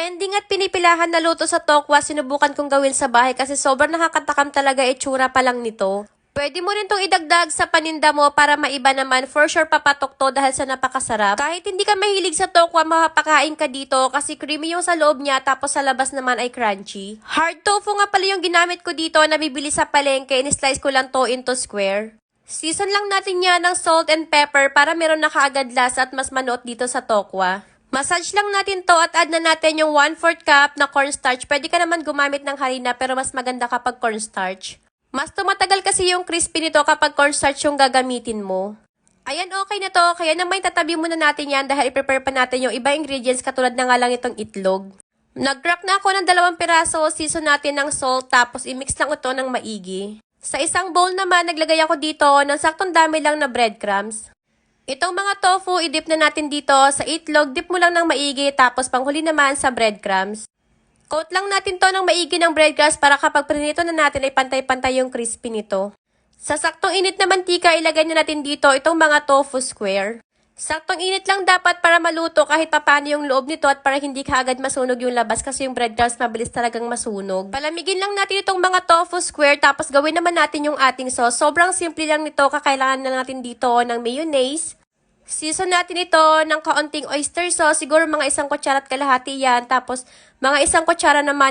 Trending at pinipilahan na luto sa tokwa, sinubukan kong gawin sa bahay kasi sobrang nakakatakam talaga itsura pa lang nito. Pwede mo rin tong idagdag sa paninda mo para maiba naman. For sure papatok to dahil sa napakasarap. Kahit hindi ka mahilig sa tokwa, mapapakain ka dito kasi creamy yung sa loob niya tapos sa labas naman ay crunchy. Hard tofu nga pala yung ginamit ko dito na bibili sa palengke. In-slice ko lang to into square. Season lang natin yan ng salt and pepper para meron na kaagad lasa at mas manuot dito sa tokwa. Massage lang natin to at add na natin yung 1/4 cup na cornstarch. Pwede ka naman gumamit ng harina pero mas maganda kapag cornstarch. Mas tumatagal kasi yung crispy nito kapag cornstarch yung gagamitin mo. Ayan, okay na to. Kaya naman tatabi muna natin yan dahil i-prepare pa natin yung iba ingredients katulad na nga lang itong itlog. Nag-crack na ako ng 2 piraso. Season natin ng salt tapos i-mix lang ito ng maigi. Sa isang bowl naman, naglagay ako dito ng saktong dami lang na breadcrumbs. Itong mga tofu, i-dip na natin dito sa itlog. Dip mo lang ng maigi, tapos panghuli naman sa breadcrumbs. Coat lang natin to ng maigi ng breadcrumbs para kapag prinito na natin ay pantay-pantay yung crispy nito. Sa saktong init na mantika, ilagay na natin dito itong mga tofu square. Saktong init lang dapat para maluto kahit papano yung loob nito at para hindi kaagad masunog yung labas kasi yung breadcrumbs mabilis talagang masunog. Palamigin lang natin itong mga tofu square tapos gawin naman natin yung ating sauce. Sobrang simple lang nito, kakailangan na natin dito ng mayonnaise. Season natin ito ng kaunting oyster sauce, siguro mga 1 kutsara at kalahati yan. Tapos mga 1 kutsara naman